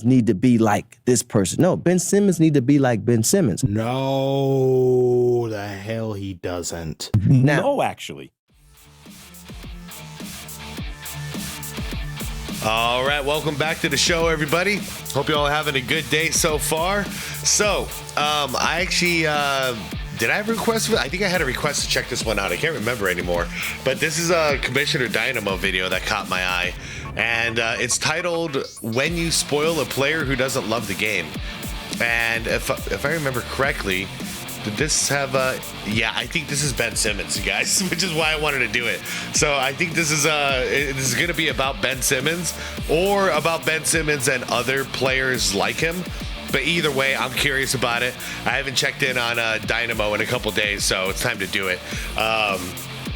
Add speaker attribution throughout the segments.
Speaker 1: need to be like this person. No, Ben Simmons need to be like Ben Simmons.
Speaker 2: No, the hell he doesn't.
Speaker 1: Now,
Speaker 3: No, actually.
Speaker 4: All right, welcome back to the show, everybody. Hope you all having a good day so far. So, I actually, did I have a request? I think I had a request to check this one out. I can't remember anymore. But this is a Commissioner Dynamo video that caught my eye. And it's titled, When You Spoil a Player Who Doesn't Love the Game. And if I remember correctly, did this have yeah, I think this is Ben Simmons, you guys, which is why I wanted to do it. So I think this is going to be about Ben Simmons or about Ben Simmons and other players like him. But either way, I'm curious about it. I haven't checked in on Dynamo in a couple days, so it's time to do it.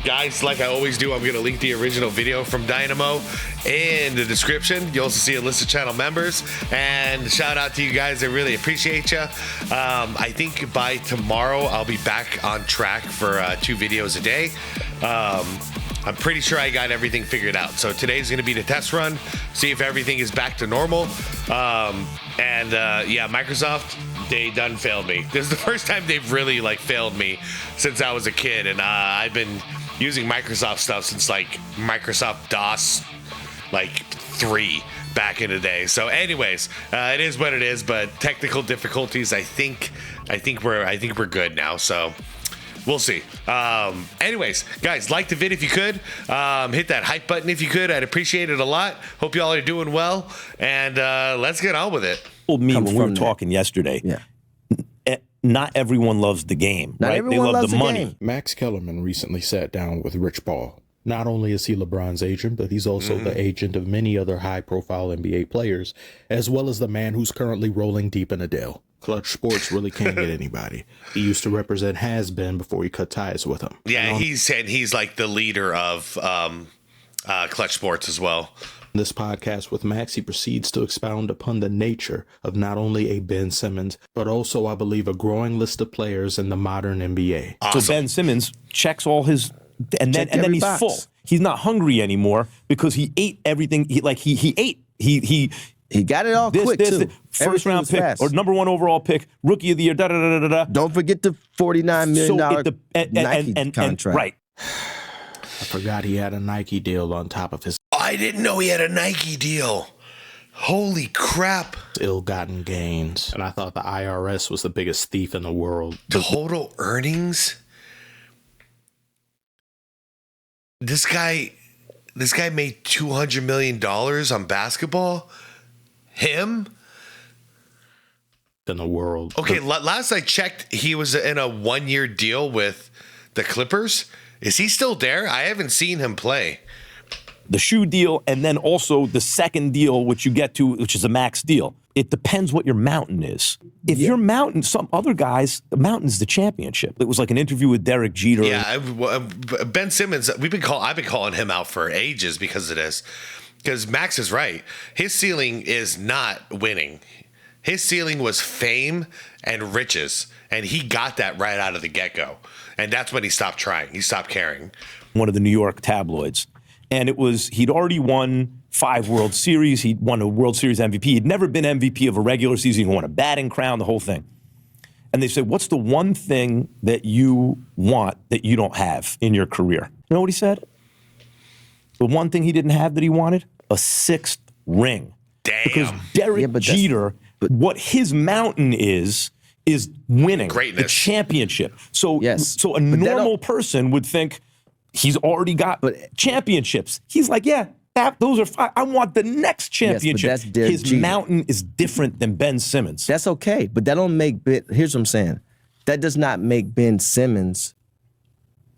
Speaker 4: Guys, like I always do, I'm going to link the original video from Dynamo in the description. You'll also see a list of channel members. And shout out to you guys. I really appreciate you. I think by tomorrow, I'll be back on track for 2 videos a day. I'm pretty sure I got everything figured out. So today's going to be the test run, see if everything is back to normal. Yeah, Microsoft, they done failed me. This is the first time they've really failed me since I was a kid. And I've been using Microsoft stuff since Microsoft DOS 3 back in the day. So anyways, it is what it is, but technical difficulties, I think we're good now. So we'll see. Anyways, guys, like the vid if you could. Hit that hype button if you could. I'd appreciate it a lot. Hope y'all are doing well. And let's get on with it.
Speaker 3: Told me when we were talking yesterday.
Speaker 1: Yeah.
Speaker 3: Not everyone loves the game.
Speaker 1: Not
Speaker 3: right?
Speaker 1: everyone
Speaker 3: They love
Speaker 1: loves
Speaker 3: the
Speaker 1: the
Speaker 3: money.
Speaker 1: game.
Speaker 2: Max Kellerman recently sat down with Rich Paul. Not only is he LeBron's agent, but he's also the agent of many other high-profile NBA players, as well as the man who's currently rolling deep in a deal. Clutch Sports really can't get anybody. He used to represent Has-Been before he cut ties with him.
Speaker 4: Yeah, he's like the leader of Clutch Sports as well.
Speaker 2: In this podcast with Max, he proceeds to expound upon the nature of not only a Ben Simmons, but also, I believe, a growing list of players in the modern NBA.
Speaker 4: Awesome.
Speaker 3: So Ben Simmons checks all his, and then he's
Speaker 1: box.
Speaker 3: full. He's not hungry anymore because he ate everything. He ate.
Speaker 1: He got it all quick, too.
Speaker 3: First
Speaker 1: Everything
Speaker 3: round
Speaker 1: was
Speaker 3: pick
Speaker 1: fast.
Speaker 3: or number 1 overall pick, rookie of the year, da-da-da-da-da.
Speaker 1: Don't forget the $49 million Nike contract.
Speaker 3: Right.
Speaker 2: I forgot he had a Nike deal on top of his
Speaker 4: I didn't know he had a Nike deal. Holy crap.
Speaker 2: ill-gotten gains. And I thought the IRS was the biggest thief in the world.
Speaker 4: Total earnings? This guy made $200 million on basketball? Him?
Speaker 2: In the world.
Speaker 4: Okay, last I checked, he was in a 1-year deal with the Clippers. Is he still there? I haven't seen him play.
Speaker 3: The shoe deal, and then also the second deal, which you get to, which is a max deal. It depends what your mountain is. If your mountain, some other guys, the mountain's the championship. It was like an interview with Derek Jeter.
Speaker 4: Yeah, Ben Simmons, I've been calling him out for ages because of this. Because Max is right. His ceiling is not winning. His ceiling was fame and riches, and he got that right out of the get-go. And that's when he stopped trying. He stopped caring.
Speaker 3: One of the New York tabloids. And he'd already won 5 World Series. He'd won a World Series MVP. He'd never been MVP of a regular season. He won a batting crown, the whole thing. And they said, what's the one thing that you want that you don't have in your career? You know what he said? The one thing he didn't have that he wanted? A 6th ring.
Speaker 4: Damn.
Speaker 3: Because Derek Jeter, what his mountain is winning.
Speaker 4: Greatness.
Speaker 3: The championship. So,
Speaker 1: Yes.
Speaker 3: so a normal person would think, he's already got championships. He's like, yeah, those are fine. I want the next championship.
Speaker 1: Yes, but that's Derek
Speaker 3: His
Speaker 1: Jeter.
Speaker 3: mountain is different than Ben Simmons.
Speaker 1: That's okay, but that don't make here's what I'm saying. That does not make Ben Simmons.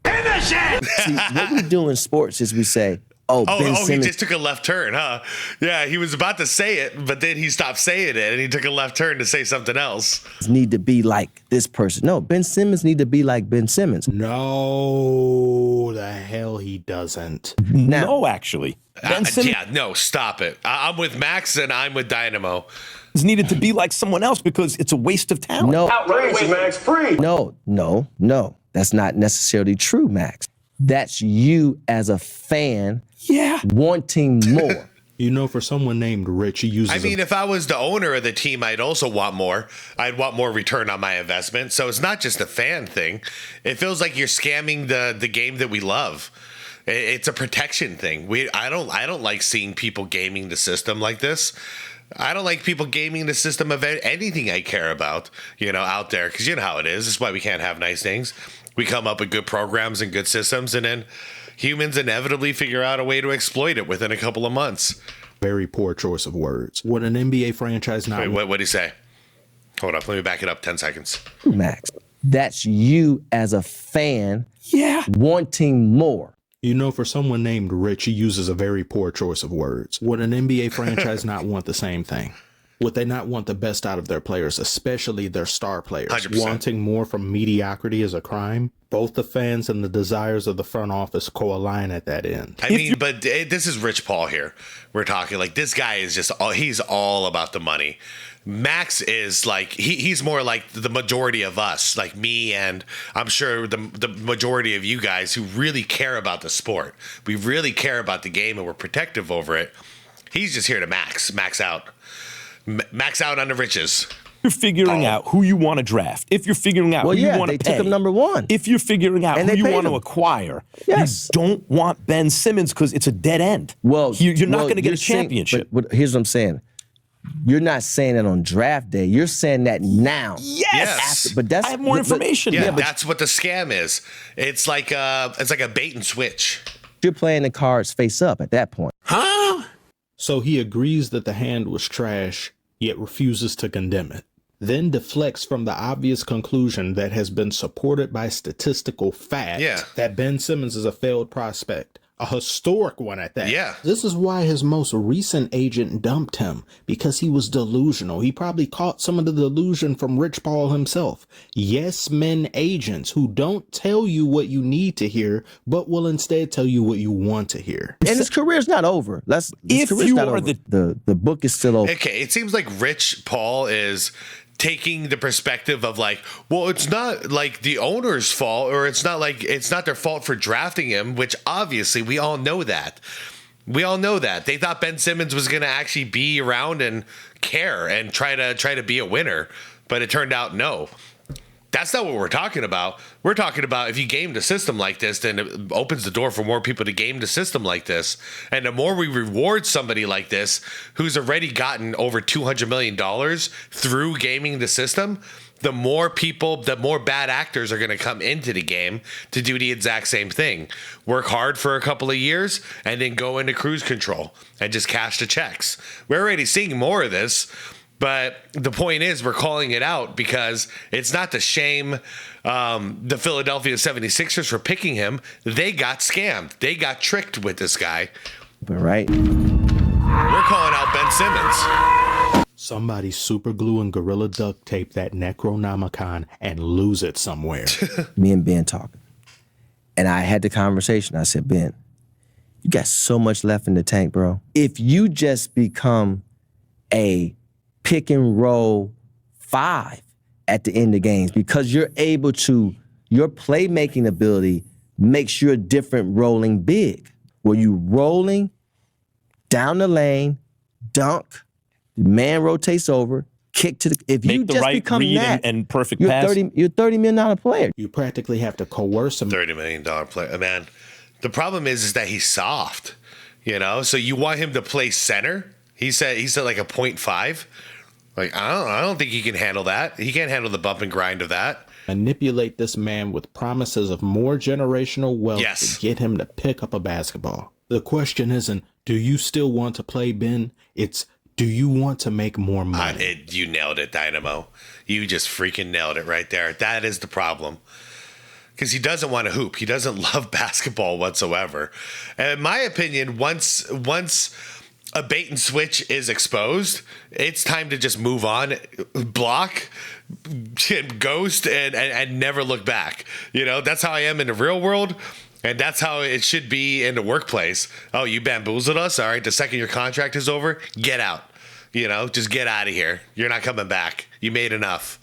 Speaker 1: See, what we do in sports is we say, Ben Simmons.
Speaker 4: He just took a left turn, huh? Yeah, he was about to say it, but then he stopped saying it, and he took a left turn to say something else.
Speaker 1: Need to be like this person. No, Ben Simmons need to be like Ben Simmons.
Speaker 2: No, the hell he doesn't.
Speaker 3: No, actually. Ben Simmons
Speaker 4: No, stop it. I'm with Max, and I'm with Dynamo.
Speaker 3: needed to be like someone else because it's a waste of talent.
Speaker 1: No.
Speaker 5: Outrage, Max, free.
Speaker 1: No. That's not necessarily true, Max. That's you as a fan
Speaker 3: Yeah.
Speaker 1: wanting more.
Speaker 2: You know, for someone named Rich, he uses.
Speaker 4: I mean, if I was the owner of the team, I'd also want more. I'd want more return on my investment. So it's not just a fan thing. It feels like you're scamming the game that we love. It's a protection thing. I don't like seeing people gaming the system like this. I don't like people gaming the system of anything I care about, out there, because you know how it is. That's why we can't have nice things. We come up with good programs and good systems, and then humans inevitably figure out a way to exploit it within a couple of months.
Speaker 2: Very poor choice of words. Would an NBA franchise not...
Speaker 4: Wait, what did he say? Hold up, let me back it up 10 seconds.
Speaker 1: Max, that's you as a fan wanting more.
Speaker 2: You know, for someone named Rich, he uses a very poor choice of words. Would an NBA franchise not want the same thing? Would they not want the best out of their players, especially their star players?
Speaker 4: 100%.
Speaker 2: Wanting more from mediocrity is a crime? Both the fans and the desires of the front office co-align at that end.
Speaker 4: I mean, but this is Rich Paul here. We're talking like this guy is he's all about the money. Max is like, he's more like the majority of us, like me, and I'm sure the majority of you guys who really care about the sport. We really care about the game and we're protective over it. He's just here to max out on the riches.
Speaker 3: You're figuring out who you want to draft. If you're figuring out who you want to pay.
Speaker 1: They took him number one.
Speaker 3: If you're figuring out who you want to acquire, you don't want Ben Simmons because it's a dead end.
Speaker 1: Well,
Speaker 3: you're not going to get a championship.
Speaker 1: But here's what I'm saying. You're not saying it on draft day. You're saying that now.
Speaker 3: Yes.
Speaker 1: But that's
Speaker 3: I have more information.
Speaker 4: Yeah, that's what the scam is. It's like a bait and switch.
Speaker 1: You're playing the cards face up at that point.
Speaker 2: Huh? So he agrees that the hand was trash, yet refuses to condemn it. Then deflects from the obvious conclusion that has been supported by statistical fact that Ben Simmons is a failed prospect. A historic one at that.
Speaker 4: Yeah.
Speaker 2: This is why his most recent agent dumped him, because he was delusional. He probably caught some of the delusion from Rich Paul himself. Yes men agents who don't tell you what you need to hear, but will instead tell you what you want to hear.
Speaker 1: And his career's not over. The book is still open.
Speaker 4: Okay, it seems like Rich Paul is taking the perspective of like, well, it's not like the owner's fault, or it's not their fault for drafting him, which obviously we all know that. We all know that. They thought Ben Simmons was going to actually be around and care and try to be a winner, but it turned out no. That's not what we're talking about. We're talking about if you game the system like this, then it opens the door for more people to game the system like this. And the more we reward somebody like this, who's already gotten over $200 million through gaming the system, the more people, the more bad actors are going to come into the game to do the exact same thing. Work hard for a couple of years and then go into cruise control and just cash the checks. We're already seeing more of this. But the point is, we're calling it out because it's not to shame the Philadelphia 76ers for picking him. They got scammed. They got tricked with this guy.
Speaker 1: Right.
Speaker 4: We're calling out Ben Simmons.
Speaker 2: Somebody super glue and Gorilla duct tape that Necronomicon and lose it somewhere.
Speaker 1: Me and Ben talking. And I had the conversation. I said, Ben, you got so much left in the tank, bro. If you just become a pick and roll 5 at the end of games, because you're able to, your playmaking ability makes you a different rolling big. Where you rolling down the lane, dunk, the man rotates over, kick to the, if
Speaker 3: Make
Speaker 1: you
Speaker 3: the
Speaker 1: just
Speaker 3: right
Speaker 1: become
Speaker 3: read
Speaker 1: that,
Speaker 3: and perfect
Speaker 1: you're
Speaker 3: pass.
Speaker 1: you're $30 million player.
Speaker 2: You practically have to coerce him.
Speaker 4: $30 million player, man. The problem is that he's soft, so you want him to play center. He said like a 0.5. Like, I don't think he can handle that. He can't handle the bump and grind of that.
Speaker 2: Manipulate this man with promises of more generational wealth to get him to pick up a basketball. The question isn't, do you still want to play, Ben? It's, do you want to make more money?
Speaker 4: You nailed it, Dynamo. You just freaking nailed it right there. That is the problem. Because he doesn't want to hoop. He doesn't love basketball whatsoever. And in my opinion, once a bait and switch is exposed, it's time to just move on, block, ghost, and never look back. That's how I am in the real world, and that's how it should be in the workplace. Oh, you bamboozled us? All right, the second your contract is over, get out. Just get out of here. You're not coming back. You made enough.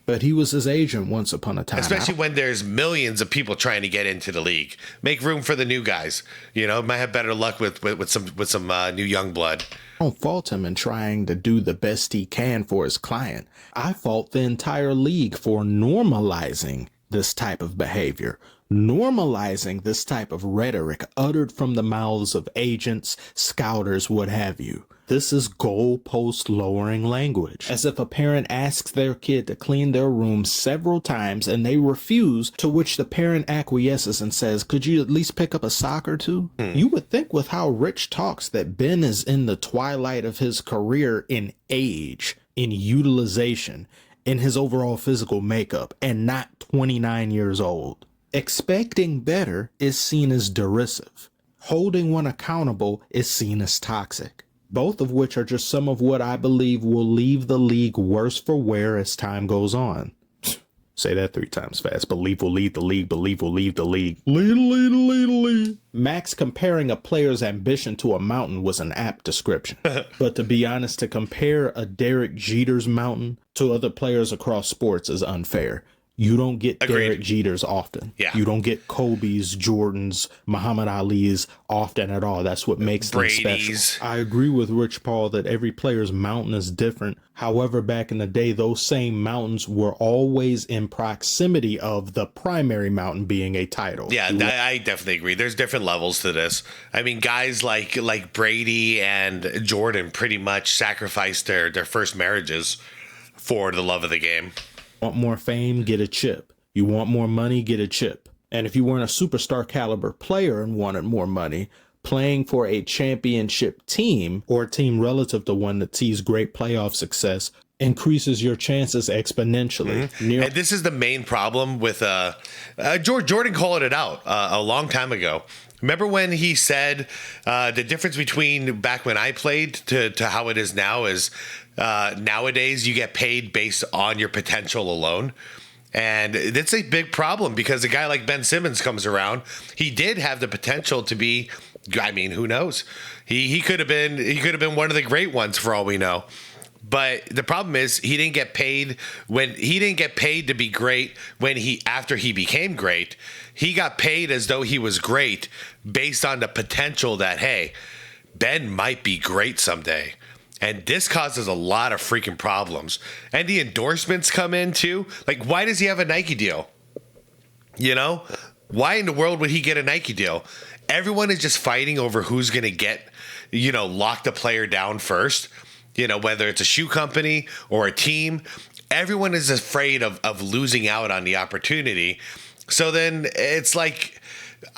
Speaker 2: But he was his agent once upon a time.
Speaker 4: Especially when there's millions of people trying to get into the league. Make room for the new guys. You know, might have better luck with some new young blood.
Speaker 2: I don't fault him in trying to do the best he can for his client. I fault the entire league for normalizing this type of behavior, normalizing this type of rhetoric uttered from the mouths of agents, scouters, what have you. This is goalpost lowering language. As if a parent asks their kid to clean their room several times and they refuse, to which the parent acquiesces and says, could you at least pick up a sock or two? You would think with how Rich talks that Ben is in the twilight of his career in age, in utilization, in his overall physical makeup, and not 29 years old. Expecting better is seen as derisive. Holding one accountable is seen as toxic. Both of which are just some of what I believe will leave the league worse for wear as time goes on. Say that 3 times fast. Believe will lead the league. Believe will leave the league. Lead. Max comparing a player's ambition to a mountain was an apt description. But to be honest, to compare a Derek Jeter's mountain to other players across sports is unfair. You don't get Derek Jeters often. Yeah. You don't get Kobe's, Jordan's, Muhammad Ali's often at all. That's what makes them special. I agree with Rich Paul that every player's mountain is different. However, back in the day, those same mountains were always in proximity of the primary mountain being a title.
Speaker 4: Yeah, I definitely agree. There's different levels to this. I mean, guys like Brady and Jordan pretty much sacrificed their first marriages for the love of the game.
Speaker 2: Want more fame, get a chip. You want more money, get a chip. And if you weren't a superstar caliber player and wanted more money, playing for a championship team or a team relative to one that sees great playoff success increases your chances exponentially.
Speaker 4: Mm-hmm. And this is the main problem with Jordan called it out a long time ago. Remember when he said the difference between back when I played to how it is now is nowadays you get paid based on your potential alone. And that's a big problem because a guy like Ben Simmons comes around. He did have the potential to be, I mean, who knows? He could have been one of the great ones for all we know. But the problem is he didn't get paid to be great after he became great. He got paid as though he was great based on the potential that, hey, Ben might be great someday. And this causes a lot of freaking problems. And the endorsements come in too. Like, why does he have a Nike deal? You know, why in the world would he get a Nike deal? Everyone is just fighting over who's going to get, lock the player down first. Whether it's a shoe company or a team, everyone is afraid of losing out on the opportunity. So then it's like,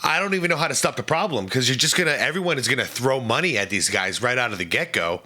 Speaker 4: I don't even know how to stop the problem because everyone is going to throw money at these guys right out of the get-go.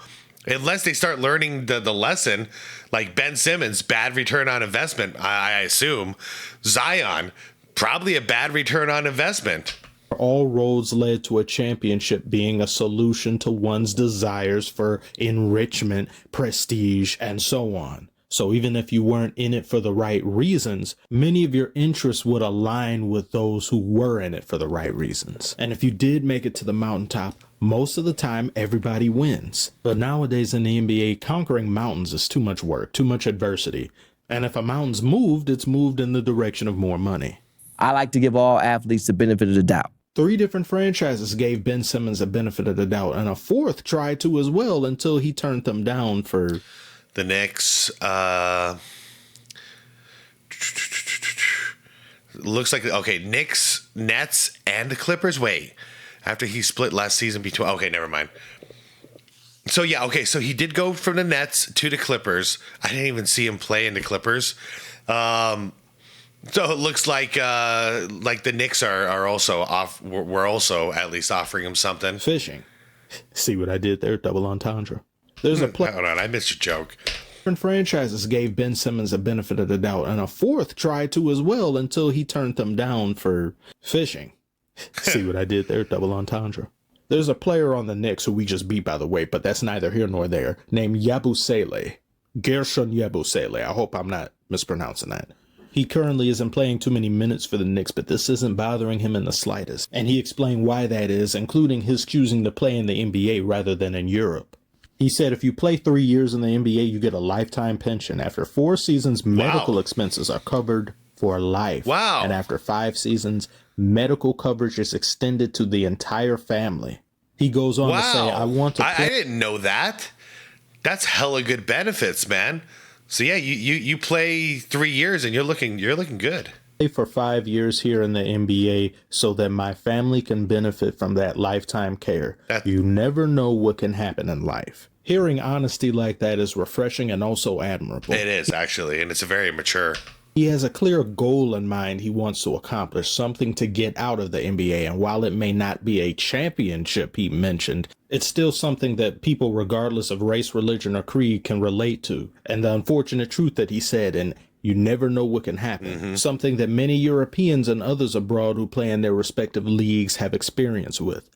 Speaker 4: Unless they start learning the lesson, like Ben Simmons, bad return on investment, I assume. Zion, probably a bad return on investment.
Speaker 2: All roads led to a championship being a solution to one's desires for enrichment, prestige, and so on. So even if you weren't in it for the right reasons, many of your interests would align with those who were in it for the right reasons. And if you did make it to the mountaintop, most of the time everybody wins. But nowadays in the NBA, conquering mountains is too much work, too much adversity. And if a mountain's moved, it's moved in the direction of more money.
Speaker 1: I like to give all athletes the benefit of the doubt.
Speaker 2: 3 different franchises gave Ben Simmons a benefit of the doubt, and a 4th tried to as well until he turned them down for...
Speaker 4: The Knicks, looks like, okay, Knicks, Nets, and the Clippers. Wait, after he split last season between, okay, never mind. So, yeah, okay, so he did go from the Nets to the Clippers. I didn't even see him play in the Clippers. So it looks like the Knicks are also off. We're also at least offering him something.
Speaker 2: Fishing. See what I did there? Double entendre. There's a play.
Speaker 4: Hold on, I missed your joke.
Speaker 2: Different franchises gave Ben Simmons a benefit of the doubt, and a 4th tried to as well until he turned them down for fishing. See what I did there? Double entendre. There's a player on the Knicks who we just beat, by the way, but that's neither here nor there, named Yabusele. Gershon Yabusele. I hope I'm not mispronouncing that. He currently isn't playing too many minutes for the Knicks, but this isn't bothering him in the slightest. And he explained why that is, including his choosing to play in the NBA rather than in Europe. He said if you play 3 years in the NBA, you get a lifetime pension. After 4 seasons, medical expenses are covered for life.
Speaker 4: Wow.
Speaker 2: And after 5 seasons, medical coverage is extended to the entire family. He goes on to say, I want to
Speaker 4: I didn't know that. That's hella good benefits, man. So yeah, you play 3 years and you're looking good.
Speaker 2: For 5 years here in the NBA so that my family can benefit from that lifetime care. You never know what can happen in life. Hearing honesty like that is refreshing and also admirable.
Speaker 4: It is, actually, and it's very mature.
Speaker 2: He has a clear goal in mind he wants to accomplish, something to get out of the NBA. And while it may not be a championship he mentioned, it's still something that people, regardless of race, religion, or creed, can relate to. And the unfortunate truth that he said, and you never know what can happen. Something that many Europeans and others abroad who play in their respective leagues have experience with.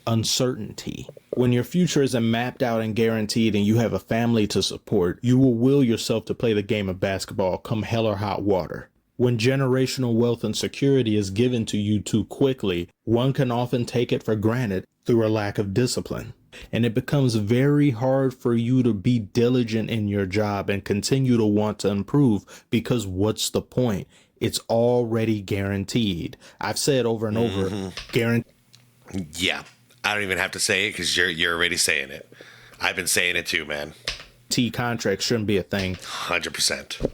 Speaker 2: Uncertainty. When your future isn't mapped out and guaranteed and you have a family to support, you will yourself to play the game of basketball come hell or hot water. When generational wealth and security is given to you too quickly, one can often take it for granted through a lack of discipline. And it becomes very hard for you to be diligent in your job and continue to want to improve, because what's the point? It's already guaranteed. I've said over and over, guaranteed.
Speaker 4: Yeah, I don't even have to say it because you're already saying it. I've been saying it too, man.
Speaker 2: Contracts shouldn't be a thing.
Speaker 4: 100%.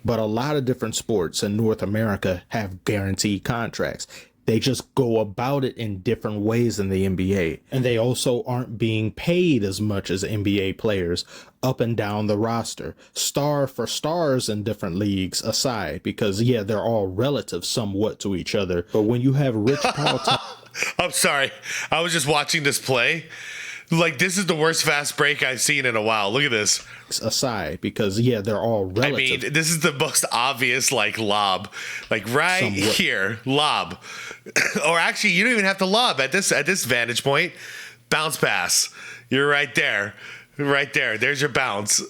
Speaker 2: But a lot of different sports in North America have guaranteed contracts. They just go about it in different ways in the NBA. And they also aren't being paid as much as NBA players up and down the roster. Star for stars in different leagues aside, because, yeah, they're all relative somewhat to each other. But when you have Rich Paul...
Speaker 4: I'm sorry. I was just watching this play. Like, this is the worst fast break I've seen in a while. Look at this.
Speaker 2: Aside, because, yeah, they're all relative.
Speaker 4: I mean, this is the most obvious, like, lob. Like, right somewhat. Here, lob. Or actually, you don't even have to lob at this vantage point. Bounce pass. You're right there. Right there. There's your bounce.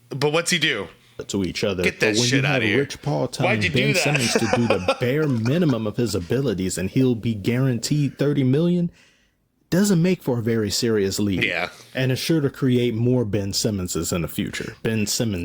Speaker 4: But what's he do?
Speaker 2: To each other.
Speaker 4: Get that shit out of here.
Speaker 2: Rich Paul telling Ben Simmons to do the bare minimum of his abilities and he'll be guaranteed $30 million, doesn't make for a very serious league.
Speaker 4: Yeah.
Speaker 2: And it's sure to create more Ben Simmonses in the future. Ben Semi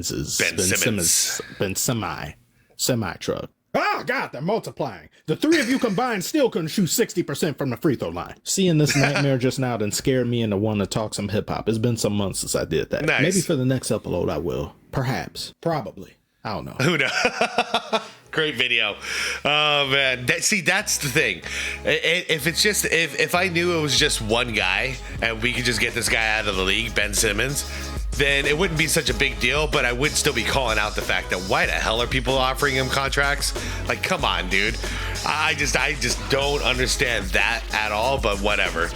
Speaker 2: truck. Oh, God, they're multiplying. The three of you combined still couldn't shoot 60% from the free throw line. Seeing this nightmare just now done scared me into wanting to talk some hip hop. It's been some months since I did that.
Speaker 4: Nice.
Speaker 2: Maybe for the next upload I will. Perhaps. Probably. I don't know.
Speaker 4: Who knows? Great video. Oh, man. That's the thing. If it's just, if I knew it was just one guy and we could just get this guy out of the league, Ben Simmons, then it wouldn't be such a big deal, but I would still be calling out the fact that why the hell are people offering him contracts? Like, come on, dude. I just don't understand that at all, but whatever.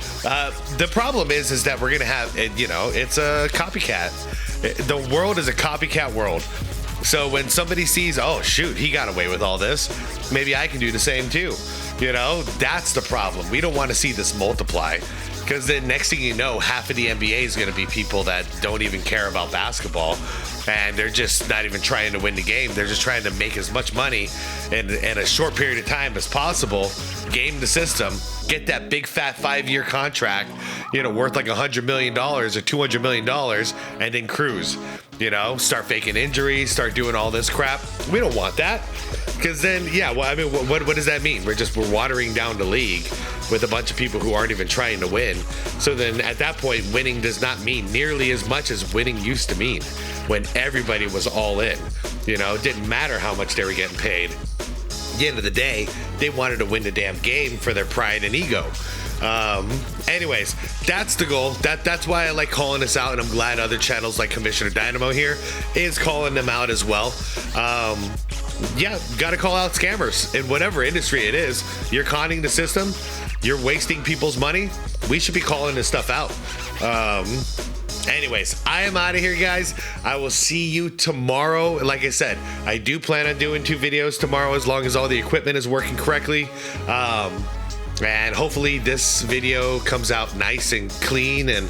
Speaker 4: The problem is that we're going to have, it's a copycat. The world is a copycat world. So when somebody sees, oh, shoot, he got away with all this, maybe I can do the same too. That's the problem. We don't want to see this multiply. Because then next thing you know, half of the NBA is going to be people that don't even care about basketball. And they're just not even trying to win the game. They're just trying to make as much money in a short period of time as possible, game the system, get that big fat 5-year contract, worth like $100 million or $200 million, and then cruise. Start faking injuries, start doing all this crap. We don't want that. Because then, what does that mean? We're watering down the league with a bunch of people who aren't even trying to win. So then at that point, winning does not mean nearly as much as winning used to mean when everybody was all in. It didn't matter how much they were getting paid. At the end of the day, they wanted to win the damn game for their pride and ego. Anyways, that's the goal. That's why I like calling this out, and I'm glad other channels like Commissioner Dynamo here is calling them out as well. Gotta call out scammers in whatever industry it is. You're conning the system, you're wasting people's money. We should be calling this stuff out. Anyways, I am out of here, guys. I will see you tomorrow. Like I said, I do plan on doing 2 videos tomorrow as long as all the equipment is working correctly. And hopefully this video comes out nice and clean, and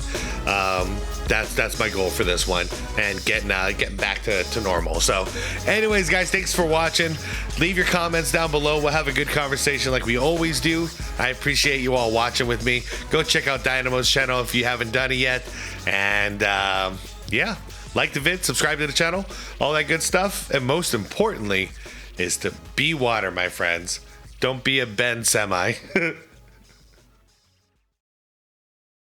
Speaker 4: that's my goal for this one, and getting back to normal. So anyways, guys, thanks for watching. Leave your comments down below. We'll have a good conversation like we always do. I appreciate you all watching with me. Go check out Dynamo's channel if you haven't done it yet. And yeah, like the vid, subscribe to the channel, all that good stuff. And most importantly is to be water, my friends. Don't be a Ben Semi.